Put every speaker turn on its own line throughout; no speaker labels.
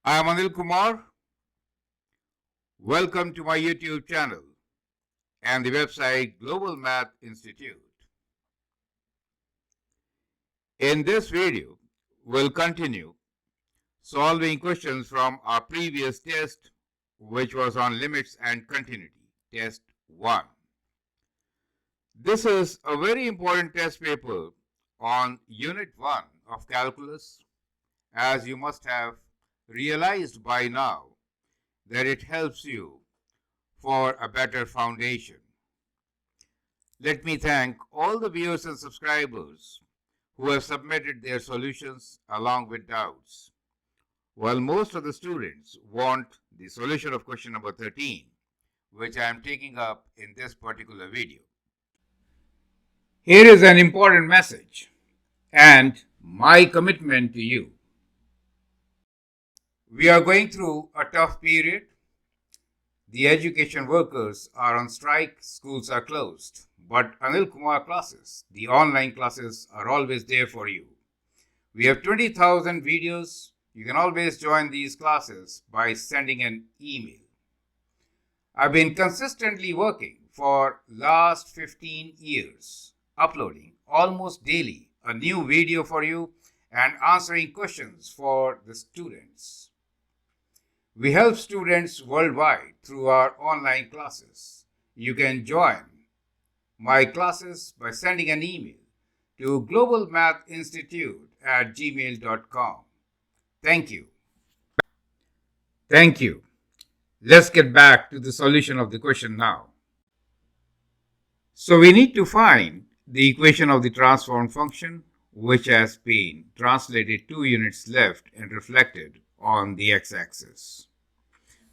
I am Anil Kumar. Welcome to my YouTube channel and the website Global Math Institute. In this video, we'll continue solving questions from our previous test, which was on limits and continuity, test 1. This is a very important test paper on Unit 1 of Calculus, as you must have realized by now that it helps you for a better foundation. Let me thank all the viewers and subscribers who have submitted their solutions along with doubts. While most of the students want the solution of question number 13, which I am taking up in this particular video. Here is an important message and my commitment to you. We are going through a tough period. The education workers are on strike, schools are closed. But Anil Kumar classes, the online classes, are always there for you. We have 20,000 videos. You can always join these classes by sending an email. I've been consistently working for last 15 years, uploading almost daily a new video for you and answering questions for the students. We help students worldwide through our online classes. You can join my classes by sending an email to globalmathinstitute@gmail.com. Thank you. Thank you. Let's get back to the solution of the question now. So we need to find the equation of the transform function, which has been translated 2 units left and reflected on the x-axis.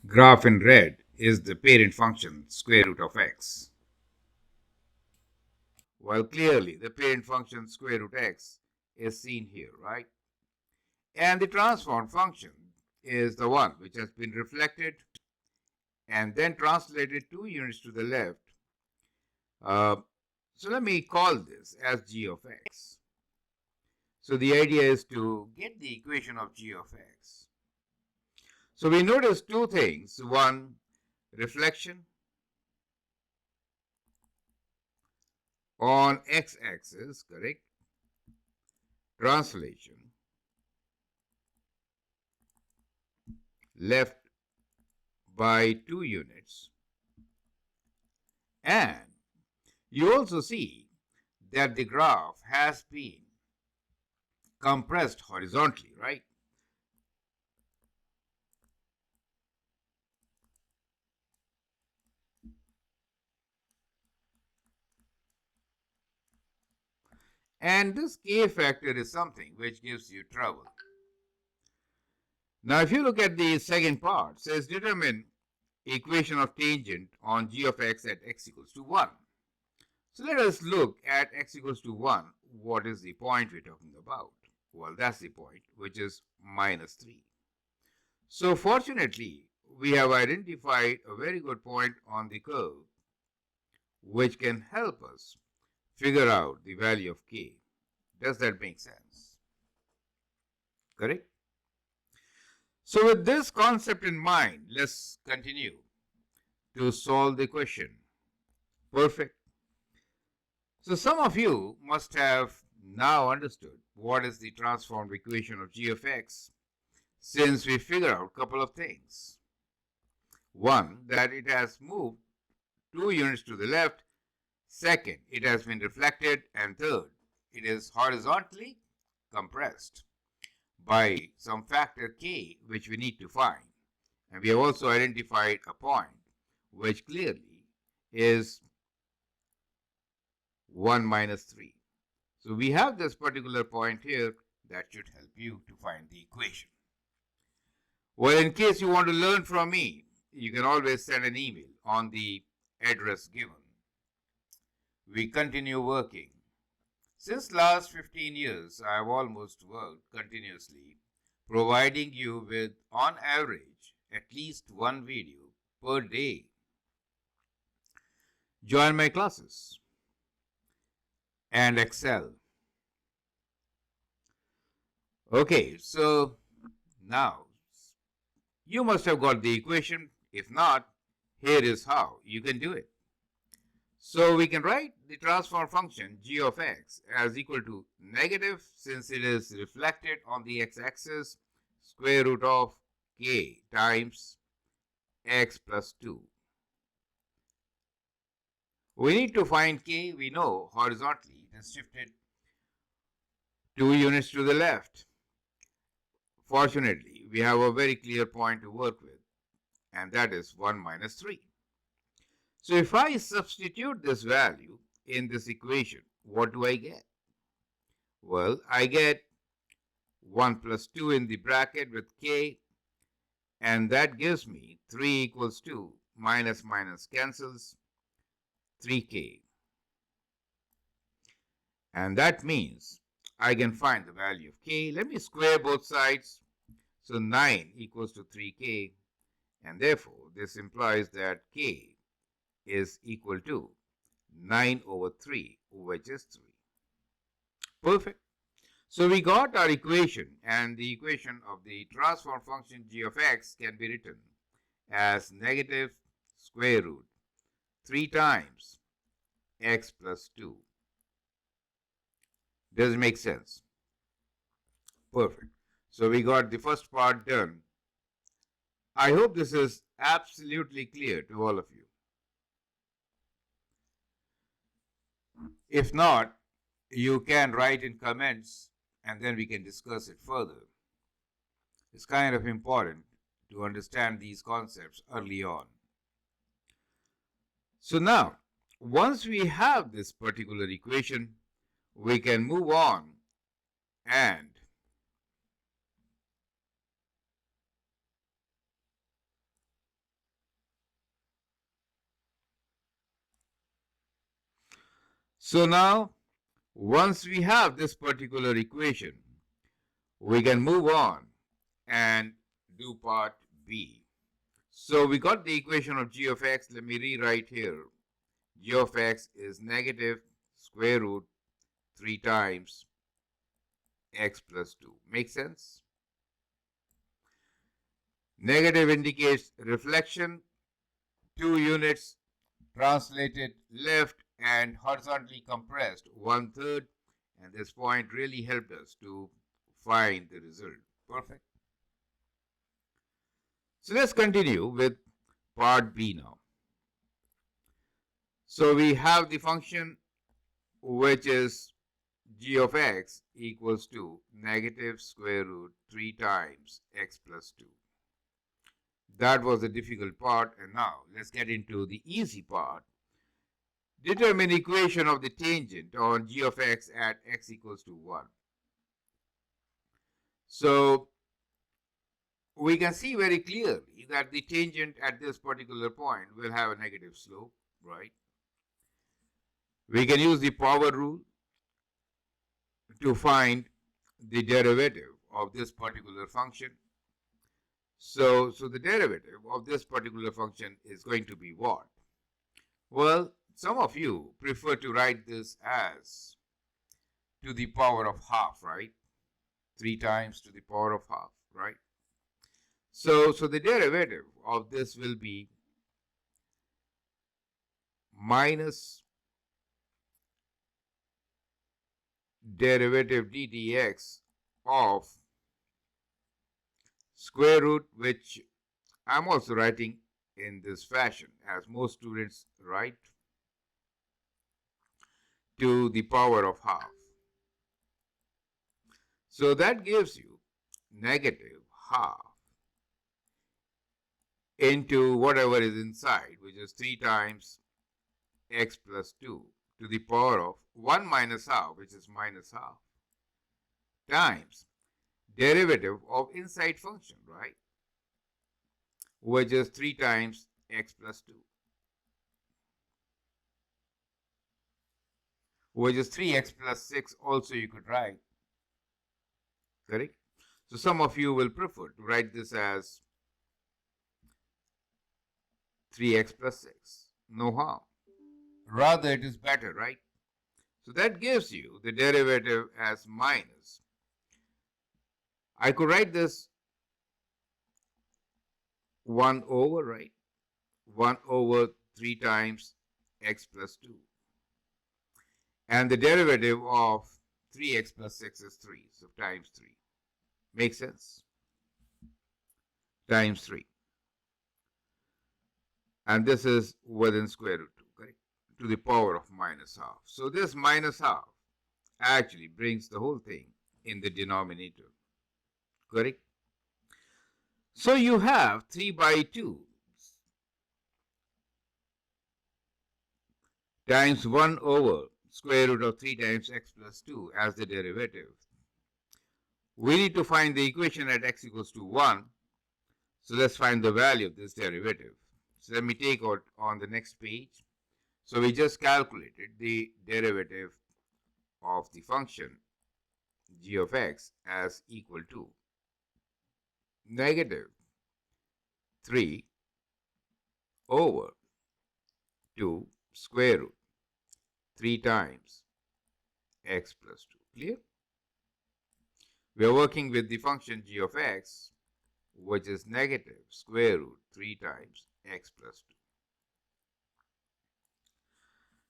Graph in red is the parent function square root of x. Well, clearly the parent function square root x is seen here, right? And the transform function is the one which has been reflected and then translated 2 units to the left. So let me call this as g of x. So the idea is to get the equation of g of x. So we notice 2 things. One, reflection on x-axis, correct? Translation left by 2 units. And you also see that the graph has been compressed horizontally, right? And this k factor is something which gives you trouble. Now, if you look at the second part, it says determine equation of tangent on g of x at x equals to 1. So let us look at x equals to 1. What is the point we're talking about? Well, that's the point, which is minus 3. So fortunately, we have identified a very good point on the curve, which can help us figure out the value of k. Does that make sense? Correct? So with this concept in mind, let's continue to solve the question. Perfect. So some of you must have now understood what is the transformed equation of g of x, since we figured out a couple of things. One, that it has moved 2 units to the left. Second, it has been reflected. And third, it is horizontally compressed by some factor k, which we need to find. And we have also identified a point, which clearly is 1 minus 3. So we have this particular point here that should help you to find the equation. Well, in case you want to learn from me, you can always send an email on the address given. We continue working. Since last 15 years, I have almost worked continuously, providing you with, on average, at least 1 video per day. Join my classes and excel. Okay, so now You must have got the equation. If not, here is how you can do it. So we can write the transfer function g of x as equal to negative, since it is reflected on the x-axis, square root of k times x plus 2. We need to find k. We know horizontally it is shifted 2 units to the left. Fortunately, we have a very clear point to work with, and that is 1 minus 3. So if I substitute this value in this equation, what do I get? Well, I get 1 plus 2 in the bracket with k, and that gives me 3 equals 2, minus minus cancels, 3k. And that means I can find the value of k. Let me square both sides. So 9 equals to 3k, and therefore this implies that k is equal to 9 over 3, which is 3. Perfect. So we got our equation, and the equation of the transform function g of x can be written as negative square root 3 times x plus 2. Does it make sense? Perfect. So we got the first part done. I hope this is absolutely clear to all of you. If not, you can write in comments and then we can discuss it further. It's kind of important to understand these concepts early on. So now, once we have this particular equation, we can move on and once we have this particular equation, we can move on and do part B. So we got the equation of g of x. Let me rewrite here. G of x is negative square root 3 times x plus 2. Make sense? Negative indicates reflection, 2 units translated left and horizontally compressed 1/3, and this point really helped us to find the result. Perfect. So let's continue with part B now. So we have the function which is g of x equals to negative square root 3 times x plus 2. That was the difficult part, and now let's get into the easy part. Determine equation of the tangent on g of x at x equals to 1. So we can see very clearly that the tangent at this particular point will have a negative slope, right? We can use the power rule to find the derivative of this particular function. So the derivative of this particular function is going to be what? Well, some of you prefer to write this as to the power of half, right? 3 times to the power of half, right? So the derivative of this will be minus derivative ddx of square root, which I'm also writing in this fashion as most students write, to the power of half. So that gives you negative half into whatever is inside, which is 3 times x plus 2 to the power of 1 minus half, which is minus half, times derivative of inside function, right? Which is 3 times x plus 2. Which is 3x plus 6 also you could write. Correct? So some of you will prefer to write this as 3x plus 6. No harm. Rather, it is better, right? So that gives you the derivative as minus. I could write this 1 over, right? 1 over 3 times x plus 2. And the derivative of 3x plus 6 is 3, so times 3. Makes sense? Times 3. And this is within square root 2, correct? To the power of minus half. So this minus half actually brings the whole thing in the denominator, correct? So you have 3 by 2 times 1 over square root of 3 times x plus 2 as the derivative. We need to find the equation at x equals to 1. So let's find the value of this derivative. So let me take out on the next page. So we just calculated the derivative of the function g of x as equal to negative 3 over 2 square root 3 times x plus 2. Clear? We are working with the function g of x, which is negative square root 3 times x plus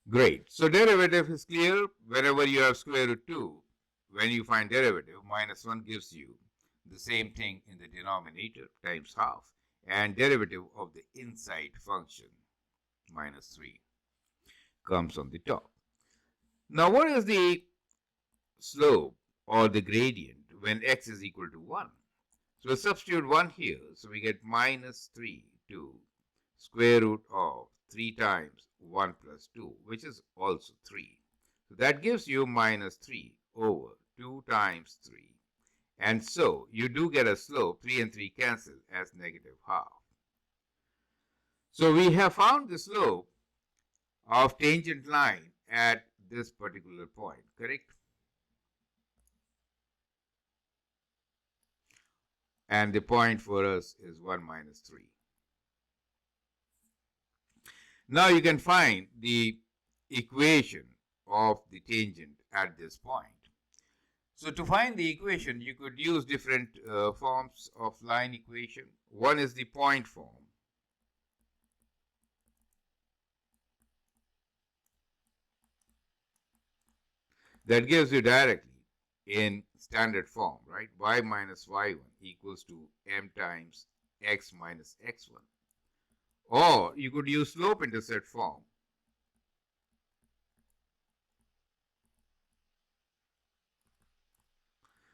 2. Great. So derivative is clear. Whenever you have square root 2, when you find derivative, minus 1 gives you the same thing in the denominator times half, and derivative of the inside function minus 3 comes on the top. Now what is the slope or the gradient when x is equal to 1? So we'll substitute 1 here, so we get minus 3 to square root of 3 times 1 plus 2, which is also 3. So that gives you minus 3 over 2 times 3. And so you do get a slope, 3 and 3 cancel, as negative half. So we have found the slope of tangent line at this particular point, correct? And the point for us is 1 minus 3. Now you can find the equation of the tangent at this point. So to find the equation, you could use different forms of line equation. One is the point form. That gives you directly in standard form, right? Y minus y1 equals to m times x minus x1. Or you could use slope-intercept form.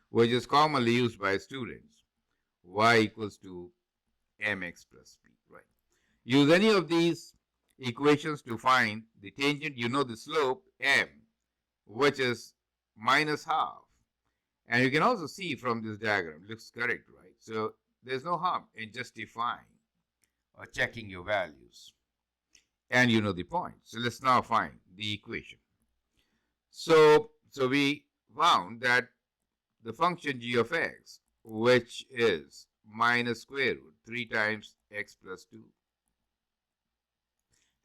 Which is commonly used by students. Y equals to mx plus b, right? Use any of these equations to find the tangent. You know the slope, m, which is minus half. And you can also see from this diagram, looks correct, right? So there's no harm in justifying or checking your values. And you know the point. So let's now find the equation. So we found that the function g of x, which is minus square root 3 times x plus 2,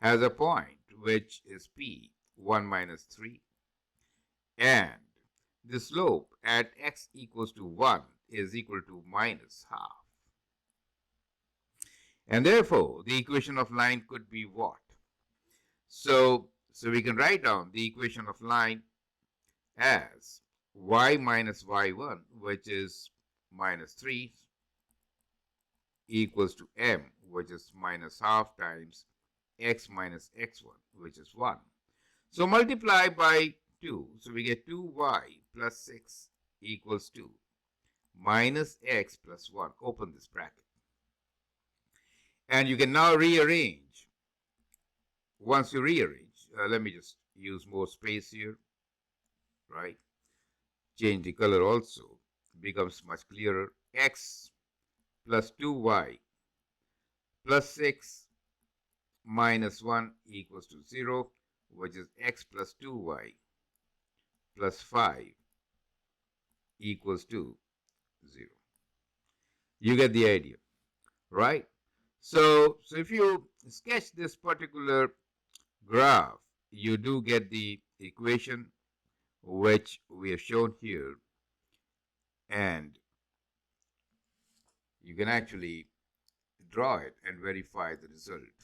has a point which is p, 1 minus 3. And the slope at x equals to 1 is equal to minus half. And therefore, the equation of line could be what? So we can write down the equation of line as y minus y1, which is minus 3, equals to m, which is minus half, times x minus x1, which is 1. So multiply by 2. So we get 2y plus 6 equals 2 minus x plus 1. Open this bracket. And you can now rearrange. Once you rearrange, let me just use more space here, right? Change the color also. Becomes much clearer. X plus 2y plus 6 minus 1 equals to 0, which is x plus 2y plus 5 equals to 0. You get the idea, right? So if you sketch this particular graph, you do get the equation which we have shown here, and you can actually draw it and verify the result.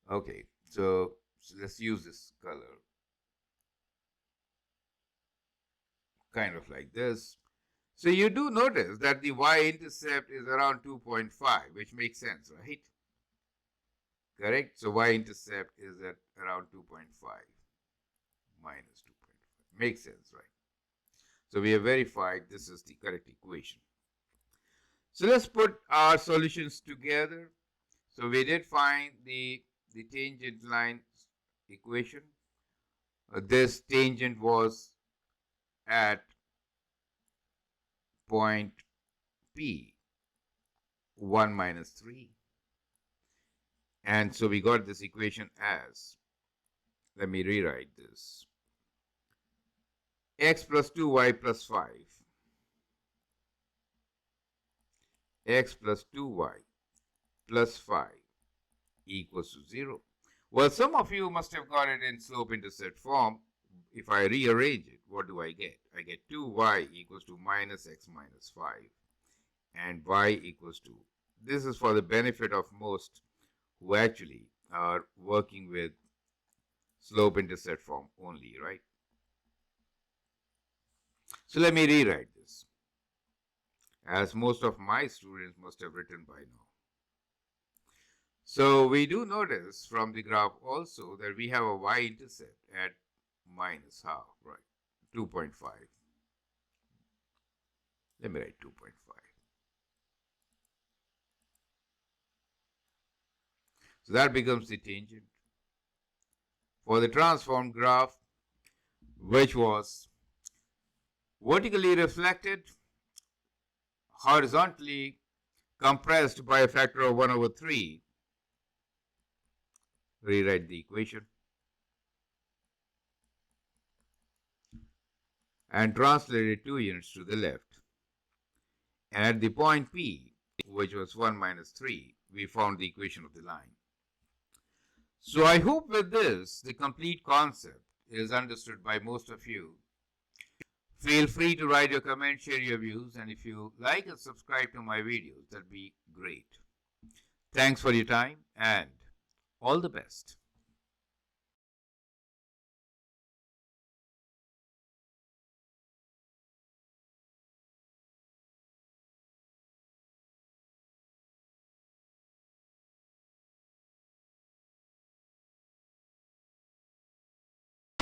Okay, so let's use this color. Kind of like this. So you do notice that the y-intercept is around 2.5, which makes sense, right? Correct? So y-intercept is at around 2.5 minus 2.5. Makes sense, right? So we have verified this is the correct equation. So let's put our solutions together. So we did find the tangent line equation. This tangent was at point P, 1 minus 3. And so we got this equation as, let me rewrite this, x plus 2y plus 5. X plus 2y plus 5 equals to 0. Well, some of you must have got it in slope-intercept form. If I rearrange it, what do I get? I get 2y equals to minus x minus 5 and y equals to, this is for the benefit of most who actually are working with slope-intercept form only, right? So let me rewrite this, as most of my students must have written by now. So we do notice from the graph also that we have a y-intercept at minus half, right? 2.5. Let me write 2.5. So that becomes the tangent for the transformed graph, which was vertically reflected, horizontally compressed by a factor of 1 over 3. Rewrite the equation. And translate it 2 units to the left. And at the point P, which was 1 minus 3, we found the equation of the line. So I hope with this, the complete concept is understood by most of you. Feel free to write your comments, share your views, and if you like and subscribe to my videos, that'd be great. Thanks for your time and all the best.